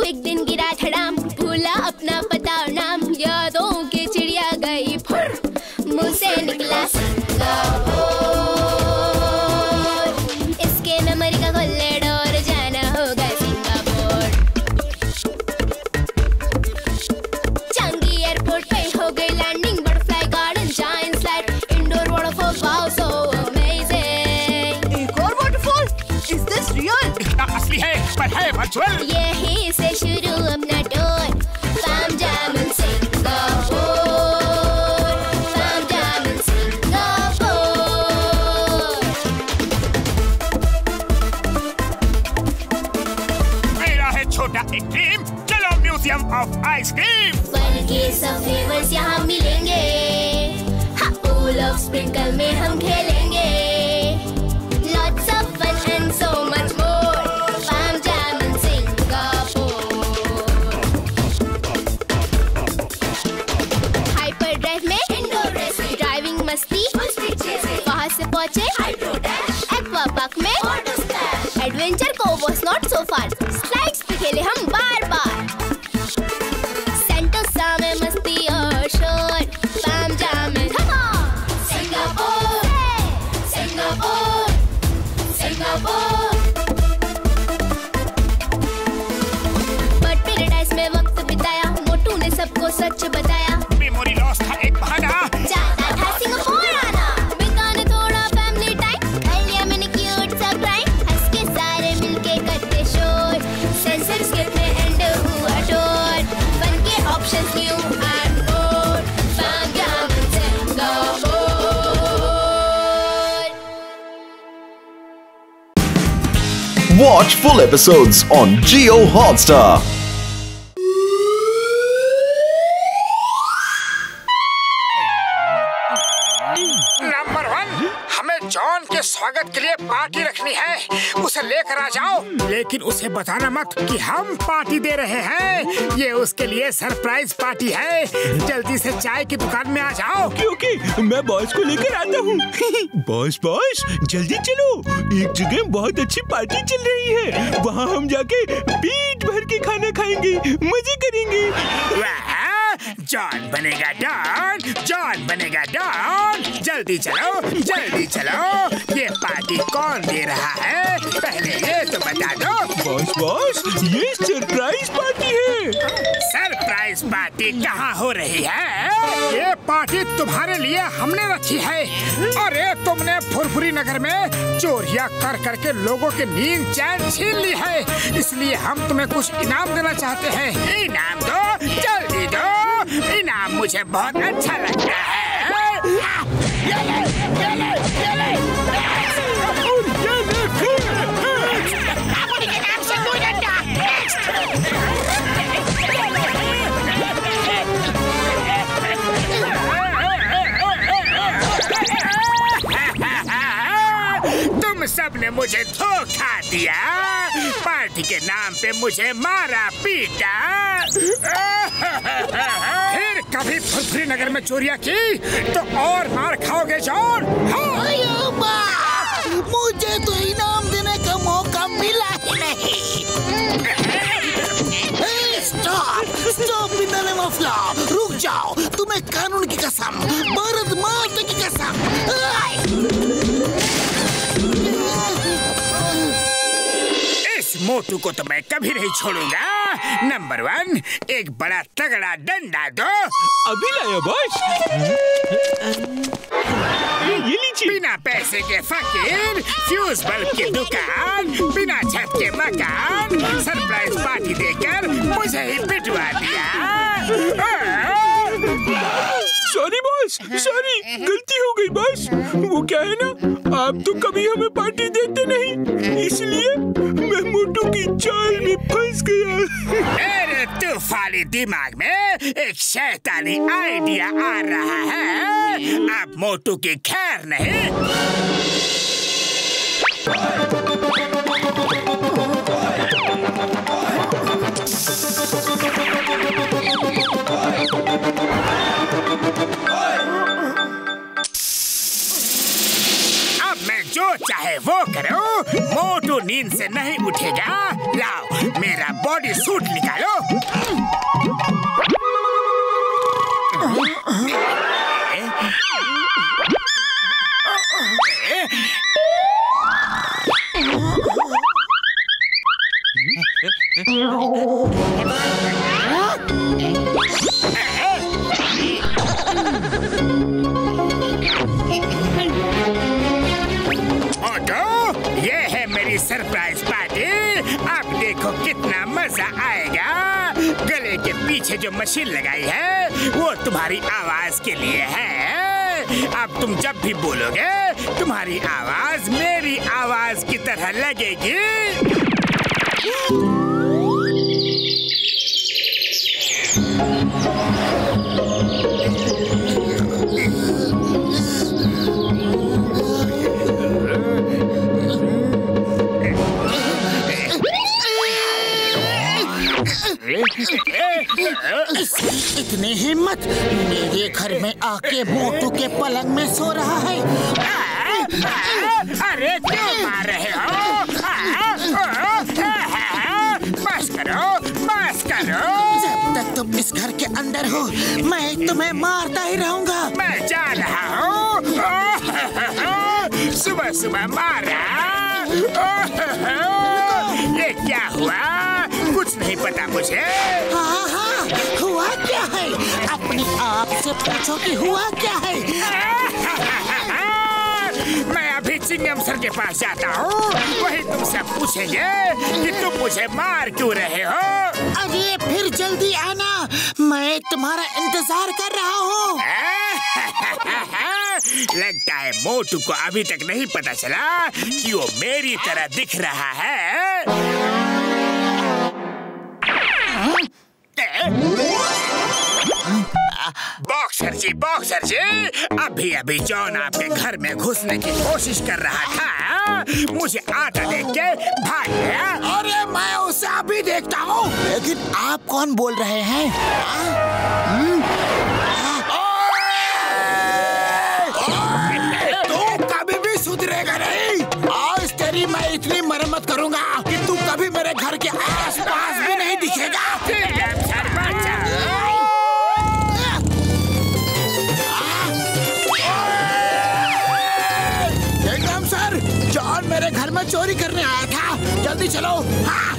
एक दिन गिरा धड़ाम, भूला अपना पता और नाम, यादों की चिड़िया गई फुर, मुंह से निकला सिंगापुर। इसके नंबर का कॉरिडोर जाना होगा सिंगापुर। चांगी एयरपोर्ट पे हो गई landing, butterfly garden, giant slide, indoor waterfall, wow so amazing. एक और वाटरफॉल? Is this real? असली है पर है वर्चुअल। यहीं से शुरू अपना tour, farm jam in Singapore, farm jam in Singapore. मेरा है छोटा एक ड्रीम, चलो म्यूजियम ऑफ आइसक्रीम। फल के सब फ्लेवर्स यहाँ मिलेंगे, हाँ पूल ऑफ स्प्रिंकल में हम खेलेंगे, lots of fun and so much more, farm jam in Singapore. Hyper drive में इंडोर रेसिंग, ड्राइविंग मस्ती, वहाँ से पहुँचे एक्वा पार्क में, एडवेंचर को was not so far, slides पे खेले हम बार बार, सेंटोसा में मस्ती और शोर, farm jam in Singapore, Singapore, Singapore. But paradise में वक्त बिताया, मोटू ने सबको सच बताया, मेमोरी लॉस था एक बहाना, जाता था सिंगापुर आना, बिताने थोड़ा फैमिली टाइम, कर लिया मैंने क्यूट सा क्राइम, हंस के सारे मिलके करते शोर, सेंसर्स कितने एंड हुआ टोर, फन के options new and more, farm jam in Singapore. Watch full episodes on Jio Hotstar. Number 1, हमें जॉन के स्वागत के लिए पार्टी रखनी है, उसे लेकर आ जाओ। लेकिन उसे बताना मत कि हम पार्टी दे रहे हैं, ये उसके लिए सरप्राइज पार्टी है। जल्दी से चाय की दुकान में आ जाओ। क्योंकि मैं बॉस को लेकर आता हूँ। बॉस जल्दी चलो, एक जगह बहुत अच्छी पार्टी चल रही है, वहाँ हम जाके पेट भर के खाना खाएंगे, मजे करेंगे। वाह, जॉन बनेगा डॉन, जॉन बनेगा डॉन। जल्दी चलो, जल्दी चलो। ये पार्टी कौन दे रहा है, पहले ये तो बता दो। बॉस ये सरप्राइज पार्टी है। सरप्राइज पार्टी कहाँ हो रही है? ये पार्टी तुम्हारे लिए हमने रखी है। अरे तुमने फुरफुरी नगर में चोरियां कर करके लोगों की नींद चैन छीन ली है, इसलिए हम तुम्हें कुछ इनाम देना चाहते हैं। इनाम दो, जल्दी दो। इनाम मुझे बहुत अच्छा लगता है। तुम सबने मुझे धोखा दिया, पार्टी के नाम पे मुझे मारा पीटा। फिर कभी फुरफुरी नगर में चोरियां की तो और मार खाओगे जॉन। मुझे तो इनाम देने का मौका मिला ही नहीं। Stop in the name of law, रुक जाओ। तुम्हें कानून की कसम, भारत माता की कसम। इस मोटू को तो मैं कभी नहीं छोड़ूंगा। नंबर 1, एक बड़ा तगड़ा डंडा दो। अभी लाया बॉस। ये लीजिए। बिना पैसे के फकीर, फ्यूज बल्ब की दुकान, बिना छत के मकान, सरप्राइज पार्टी देकर मुझे ही पिटवा दिया। सॉरी बॉस, सॉरी, गलती हो गई बॉस। वो क्या है ना, आप तो कभी हमें पार्टी देते नहीं, इसलिए मैं मोटू की चाल में फंस गया। मेरे तूफानी दिमाग में एक शैतानी आइडिया आ रहा है। अब मोटू की खैर नहीं। अब मैं जो चाहे वो करूं, मोटू तू नींद से नहीं उठेगा। लाओ मेरा बॉडी सूट निकालो। ये है मेरी सरप्राइज पार्टी। आप देखो कितना मजा आएगा। गले के पीछे जो मशीन लगाई है वो तुम्हारी आवाज के लिए है। अब तुम जब भी बोलोगे तुम्हारी आवाज मेरी आवाज की तरह लगेगी। इतनी हिम्मत, मेरे घर में आके मोटू के पलंग में सो रहा है। अरे क्यों मार रहे हो? बस करो, बस करो। जब तक तुम इस घर के अंदर हो मैं तुम्हें मारता ही रहूंगा। मैं जा रहा हूँ। सुबह सुबह मारा। ये क्या हुआ? कुछ नहीं पता मुझे। हाँ हाँ, हुआ क्या है? अपने आप से पूछो कि हुआ क्या है। मैं अभी चिंगम सर के पास जाता हूँ। वही तुमसे पूछेंगे कि तुम मुझे मार क्यों रहे हो। अरे फिर जल्दी आना, मैं तुम्हारा इंतजार कर रहा हूँ। लगता है मोटू को अभी तक नहीं पता चला कि वो मेरी तरह दिख रहा है। बॉक्सर जी, अभी अभी जॉन आपके घर में घुसने की कोशिश कर रहा था। मुझे आता देख के भाग गया। अरे मैं उसे अभी देखता हूँ। लेकिन आप कौन बोल रहे हैं? तू कभी भी सुधरेगा नहीं। आज तेरी मैं इतनी मरम्मत करूंगा कि तू कभी मेरे घर के आस-पास भी नहीं दिखेगा। जॉन मेरे घर में चोरी करने आया था। जल्दी चलो। हाँ।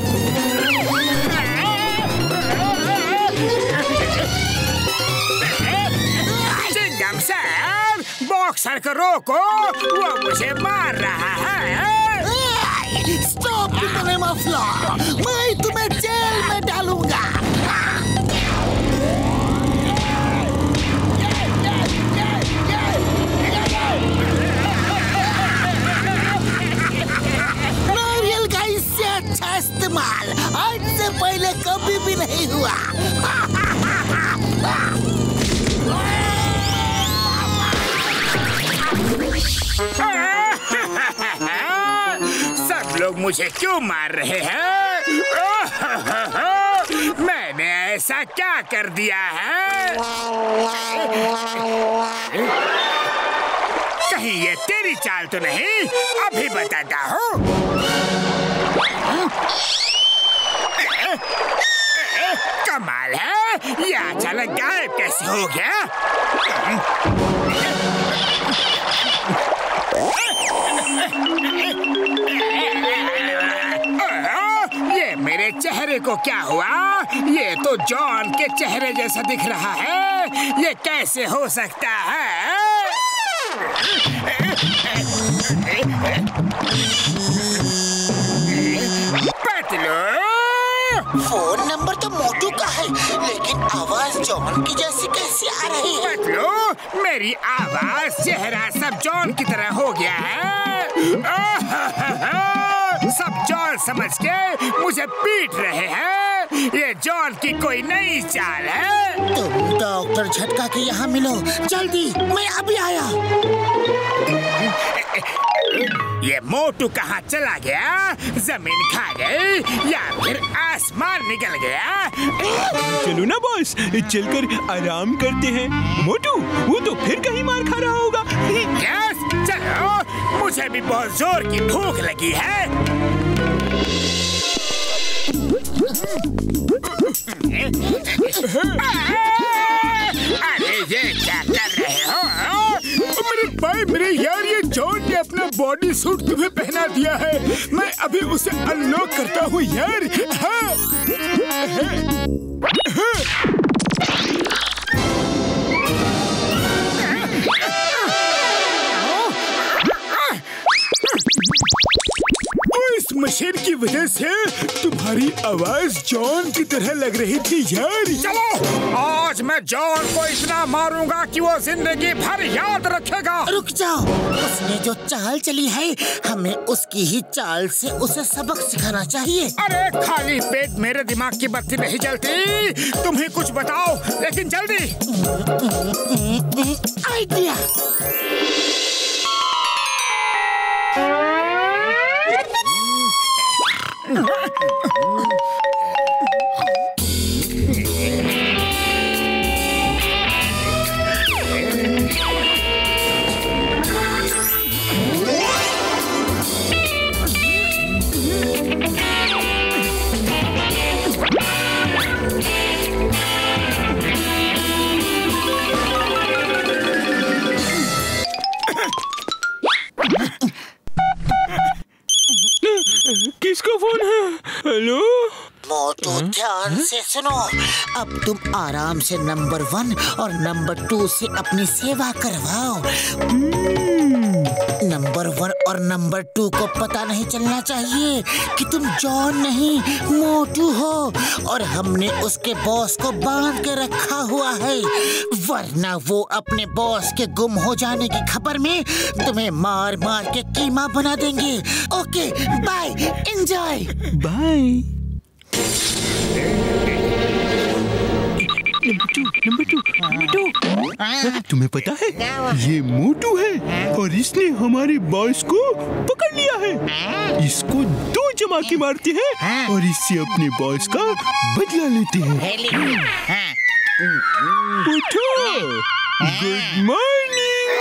चिंगम सर, बॉक्सर को रोको, वो मुझे मार रहा है। Stop in the name of law. मैं तुम्हें जेल में डालूंगा। अच्छा इस्तेमाल आज से पहले कभी भी नहीं हुआ। सब लोग मुझे क्यों मार रहे हैं? मैंने ऐसा क्या कर दिया है? कहीं ये तेरी चाल तो नहीं? अभी बताता हूँ। कमाल है, ये अचानक गायब कैसे हो गया? ये मेरे चेहरे को क्या हुआ? ये तो जॉन के चेहरे जैसा दिख रहा है। ये कैसे हो सकता है? फोन नंबर तो मोटू का है, लेकिन आवाज जॉन की जैसी कैसे आ रही है? मतलब मेरी आवाज चेहरा सब जॉन की तरह हो गया है। सब जॉन समझ के मुझे पीट रहे हैं। ये जॉन की कोई नई चाल है। तुम डॉक्टर झटका के यहाँ मिलो जल्दी। मैं अभी आया। ये मोटू कहाँ चला गया? जमीन खा गई या फिर आसमान निकल गया? चलो ना बॉस, चलकर आराम करते हैं। मोटू वो तो फिर कहीं मार खा रहा होगा। यस, चलो, मुझे भी बहुत जोर की भूख लगी है। अरे ये क्या कर रहे हो? मेरे भाई, मेरे यार, ये जॉन ने अपना बॉडी सूट तुम्हें पहना दिया है। मैं अभी उसे अनलॉक करता हूँ यार। हाँ। इस मशीन की वजह से तुम्हारी आवाज जॉन की तरह लग रही थी यार। चलो, आज मैं जॉन को इतना मारूंगा कि वो जिंदगी भर याद रखेगा। रुक जाओ, उसने जो चाल चली है, हमें उसकी ही चाल से उसे सबक सिखाना चाहिए। अरे खाली पेट मेरे दिमाग की बत्ती नहीं जलती। तुम ही कुछ बताओ, लेकिन जल्दी। आइडिया। किसका फोन है? हेलो मोटू, ध्यान से सुनो। अब तुम आराम से नंबर 1 और नंबर 2 से अपनी सेवा करवाओ। नंबर 1 और नंबर 2 को पता नहीं चलना चाहिए कि तुम जॉन नहीं मोटू हो, और हमने उसके बॉस को बांध के रखा हुआ है, वरना वो अपने बॉस के गुम हो जाने की खबर में तुम्हें मार मार के कीमा बना देंगे। Okay, bye, enjoy. Bye. Number two. तुम्हें पता है, ये मोटू है और इसने हमारे बॉस को पकड़ लिया है। इसको 2 जमाके मारते हैं और इससे अपने बॉस का बदला लेते हैं। उठो। Good morning.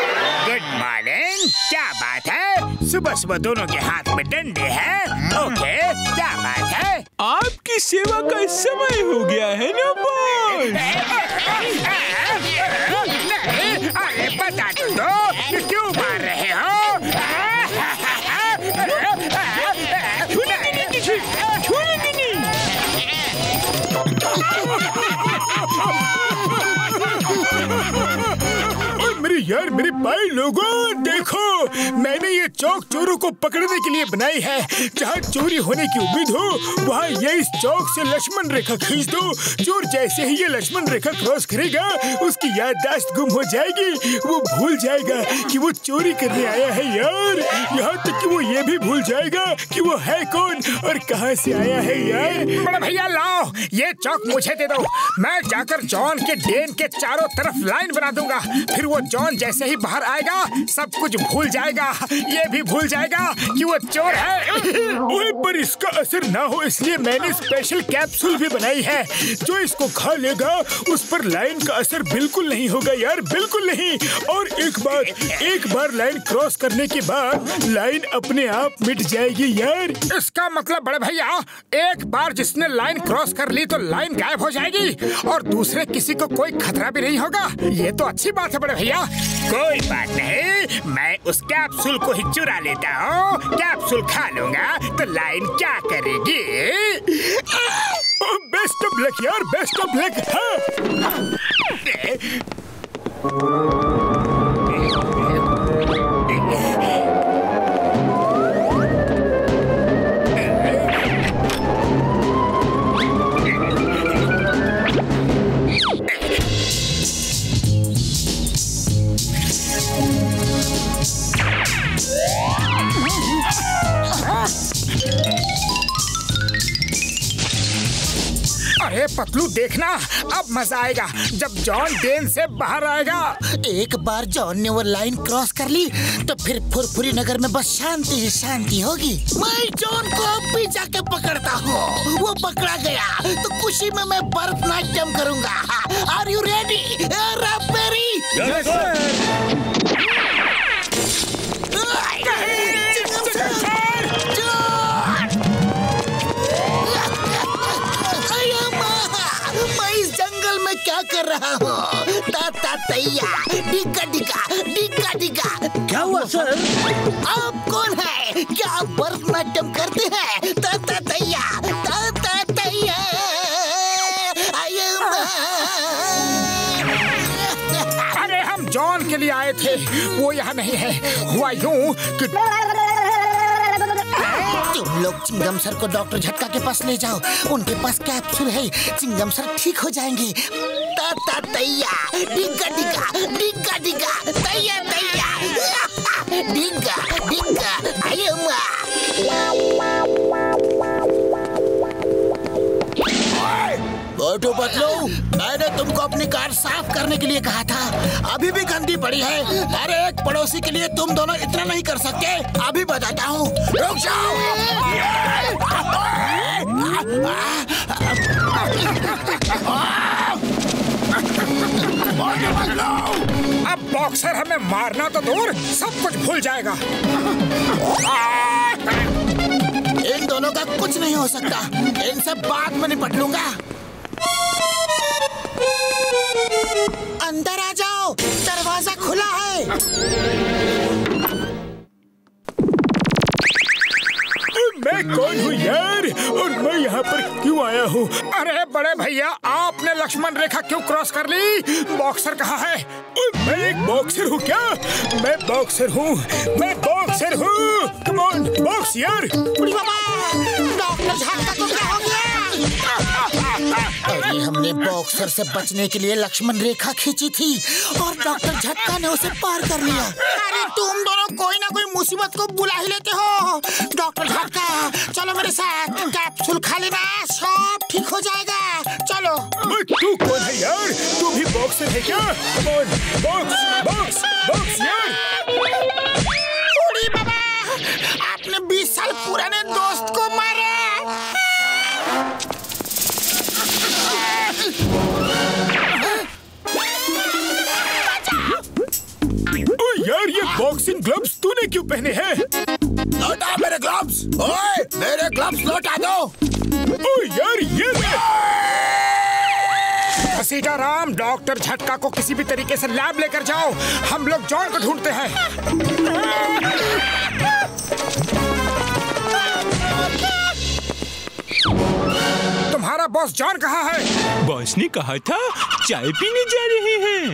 Good morning. क्या बात है? सुबह सुबह दोनों के हाथ में डंडे हैं। ओके, क्या बात है? आपकी सेवा का समय हो गया है ना बॉस? अरे बता तो दो, क्यों मार रहे हो? यार मेरे भाई लोगों, देखो, मैंने ये चौक चोरों को पकड़ने के लिए बनाई है। जहाँ चोरी होने की उम्मीद हो, वहाँ ये इस चौक से लक्ष्मण रेखा खींच दो। चोर जैसे ही ये लक्ष्मण रेखा क्रॉस करेगा, उसकी याददाश्त गुम हो जाएगी। वो भूल जाएगा कि वो चोरी करने आया है यार। यहाँ तक कि वो ये भी भूल जाएगा कि वो है कौन और कहाँ से आया है यार। बड़े भैया लाओ, ये चौक मुझे दे दो। मैं जाकर जॉन के डेन के चारों तरफ लाइन बना दूंगा। फिर वो जॉन जैसे ही बाहर आएगा, सब कुछ भूल जाएगा। ये भी भूल जाएगा कि वो चोर है। ओए, पर इसका असर ना हो इसलिए मैंने स्पेशल कैप्सूल भी बनाई है। जो इसको खा लेगा उस पर लाइन का असर बिल्कुल नहीं होगा यार, बिल्कुल नहीं। और एक बार लाइन क्रॉस करने के बाद लाइन अपने आप मिट जाएगी यार। इसका मतलब बड़े भैया, एक बार जिसने लाइन क्रॉस कर ली तो लाइन गायब हो जाएगी और दूसरे किसी को कोई खतरा भी नहीं होगा। ये तो अच्छी बात है बड़े भैया। कोई बात नहीं, मैं उस कैप्सूल को ही चुरा लेता हूँ। कैप्सूल खा लूंगा तो लाइन क्या करेगी? बेस्ट ऑफ लक यार, बेस्ट ऑफ लक। अरे पतलू, देखना अब मजा आएगा जब जॉन डेन से बाहर आएगा। एक बार जॉन ने वो लाइन क्रॉस कर ली तो फिर फुरफुरी नगर में बस शांति ही शांति होगी। मैं जॉन को अब भी जाके पकड़ता हूँ। वो पकड़ा गया तो खुशी में मैं भरतनाट्यम करूँगा। Are you ready? रहा हूँ। ता तैया डिगा डिगा डिगा डिगा। क्या हुआ सर? आप कौन है? क्या आप भरतनाट्यम करते हैं? ता तैया तैया। अरे हम जॉन के लिए आए थे, वो यहाँ नहीं है। हुआ यूं कि तुम लोग चिंगम सर को डॉक्टर झटका के पास ले जाओ, उनके पास कैप्सूल है, चिंगम सर ठीक हो जाएंगे। ता तैया डिगा डिगा डिगा डिगा तैया तैया डिगा डिगा। मोटू पतलू, मैंने तुमको अपनी कार साफ करने के लिए कहा था, अभी भी गंदी पड़ी है। अरे एक पड़ोसी के लिए तुम दोनों इतना नहीं कर सकते? अभी बताता हूँ, रुक जाओ। अब बॉक्सर हमें मारना तो दूर, सब कुछ भूल जाएगा। इन दोनों का कुछ नहीं हो सकता, इनसे बाद में निपट लूंगा। अंदर आ जाओ, दरवाजा खुला है। मैं कौन हूँ यार, और मैं यहाँ पर क्यों आया हूँ? अरे बड़े भैया, आपने लक्ष्मण रेखा क्यों क्रॉस कर ली? बॉक्सर कहाँ है? मैं एक बॉक्सर हूँ क्या? मैं बॉक्सर हूँ, मैं बॉक्सर हूँ। कम ऑन बॉक्स यार। डॉक्टर झटका को क्या हो गया? अरे हमने बॉक्सर से बचने के लिए लक्ष्मण रेखा खींची थी और डॉक्टर झटका ने उसे पार कर लिया। अरे तुम दोनों कोई ना कोई मुसीबत को बुला ही लेते हो। डॉक्टर झटका, चलो मेरे साथ, कैप्सूल खा लेना, सब ठीक हो जाएगा। चलो। तू कौन है यार? तू भी बॉक्सर है क्या? Come on box box box यार। बूढ़ी बाबा, आपने 20 साल पुराने दोस्त को मारा। यार ये बॉक्सिंग ग्लव्स तूने क्यों पहने हैं? लौटा मेरे ग्लव्स। ओए, मेरे ग्लव्स लौटा दो। ओ यार ये सीताराम, डॉक्टर झटका को किसी भी तरीके से लैब लेकर जाओ, हम लोग जॉन को ढूंढते हैं। तुम्हारा बॉस जॉन कहाँ है? बॉस ने कहा था चाय पीने जा रहे हैं।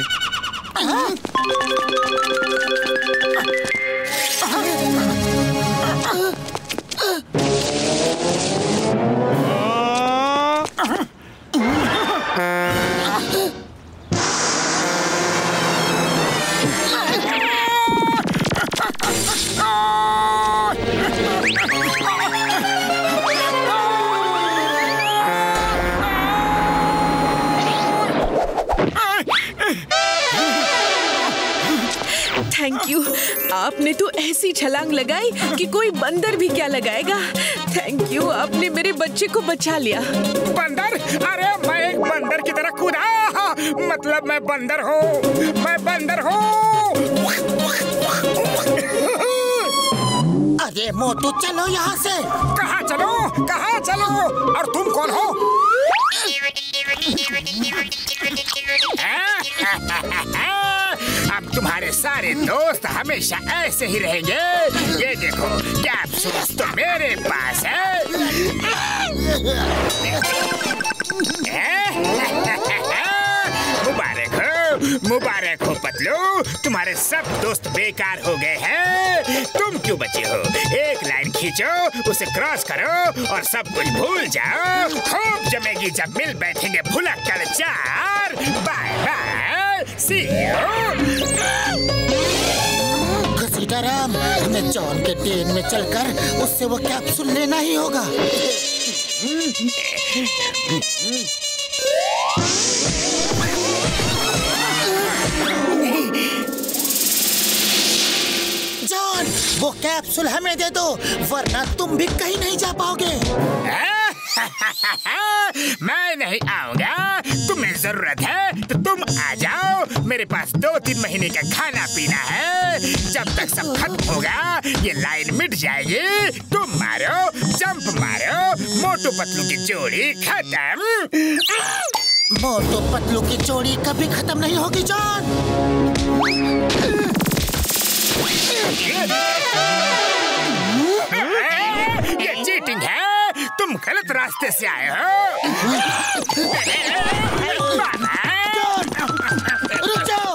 थैंक यू, आपने तो ऐसी छलांग लगाई कि कोई बंदर भी क्या लगाएगा। थैंक यू, आपने मेरे बच्चे को बचा लिया। बंदर? अरे मैं एक बंदर की तरह कूदा, मतलब मैं बंदर हूँ, मैं बंदर हूँ। अरे मोटू, चलो यहाँ से। कहाँ चलो? कहाँ चलो? और तुम कौन हो? अब तुम्हारे सारे दोस्त हमेशा ऐसे ही रहेंगे। ये देखो, कैप्सूल्स तो मेरे पास है। मुबारक हो पतलू, तुम्हारे सब दोस्त बेकार हो गए हैं। तुम क्यों बचे हो? एक लाइन खींचो, उसे क्रॉस करो और सब कुछ भूल जाओ। खूब जमेगी जब मिल बैठेंगे भुलक्कड़ चार। Bye bye, see you. Sitaram, हमें जॉन के ट्रेन में चलकर उससे वो कैप्सूल लेना ही होगा। जॉन, वो कैप्सूल हमें दे दो, वरना तुम भी कहीं नहीं जा पाओगे। मैं नहीं आऊंगा। तुम्हें जरूरत है तो तुम आ जाओ। मेरे पास 2-3 महीने का खाना पीना है। जब तक सब खत्म होगा ये लाइन मिट जाएगी। तुम मारो, जंप मारो, मोटू पतलू की जोड़ी खत्म। मोटू पतलू की जोड़ी कभी खत्म नहीं होगी जॉन। ये चीटिंग है, तुम गलत रास्ते से आए हो। रुक जाओ।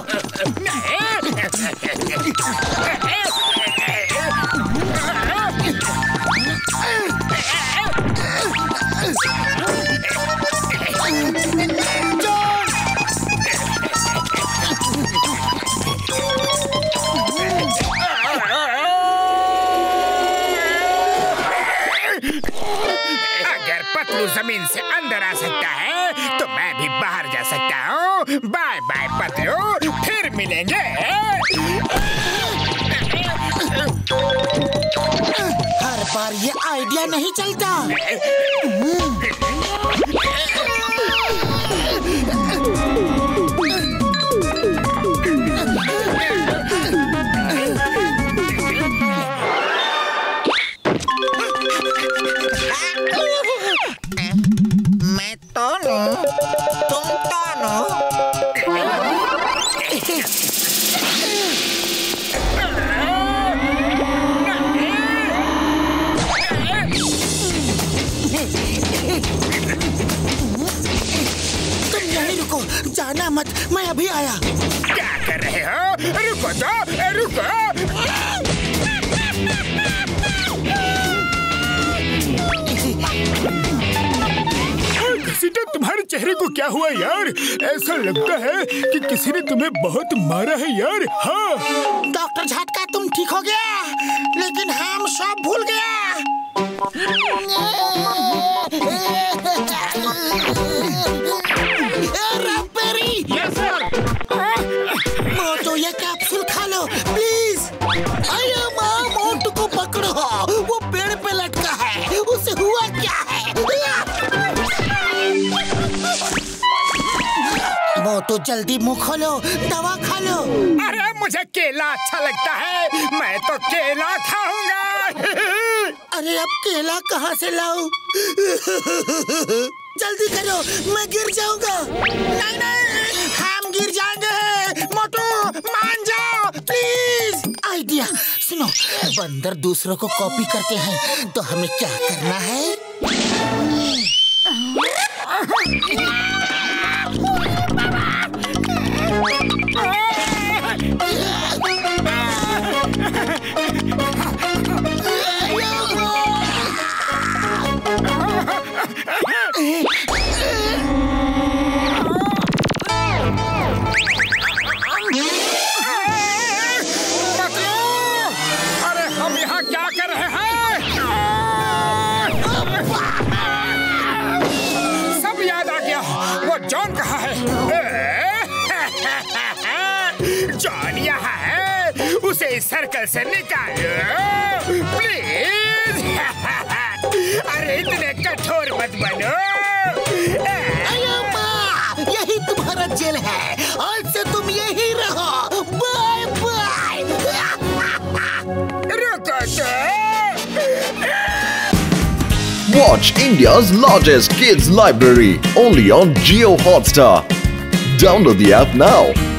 अगर पतलू जमीन से अंदर आ सकता है तो मैं भी बाहर जा सकता हूँ। बाय बाय पतलू, फिर मिलेंगे। हर बार ये आइडिया नहीं चलता। मैं टोनू, तुम टोनू। तुम यहीं रुको, जाना मत, मैं अभी आया। क्या कर रहे हो? रुको तो, रुको। तुम्हारे चेहरे को क्या हुआ यार? ऐसा लगता है कि किसी ने तुम्हें बहुत मारा है यार। हाँ डॉक्टर झटका, तुम ठीक हो गया, लेकिन हम सब भूल गया। Yes sir. मोटू ये कैप्सूल खा लो प्लीज। अरे माँ, मोटू को पकड़ो, वो पेड़ पे लटका है, उसे हुआ क्या है? मोटू जल्दी मुंह खोलो, दवा खा लो। अरे मुझे केला अच्छा लगता है, मैं तो केला खाऊंगा। अरे अब केला कहाँ से लाऊं? जल्दी करो, मैं गिर जाऊंगा। नहीं नहीं, हम गिर जाएंगे। मोटू मान जाओ प्लीज। आइडिया सुनो, बंदर दूसरों को कॉपी करते हैं, तो हमें क्या करना है? अरे हम यहाँ क्या कर रहे हैं? सब याद आ गया, वो जॉन कहाँ है? जॉन यहाँ है, उसे इस सर्कल से निकालो प्लीज। अरे इतने कठोर मत बनो। अयो माँ, यही तुम्हारा जेल है, आज से तुम यही रहो। Bye bye. रुको तो। Watch India's largest kids library only on Jio Hotstar. Download the app now.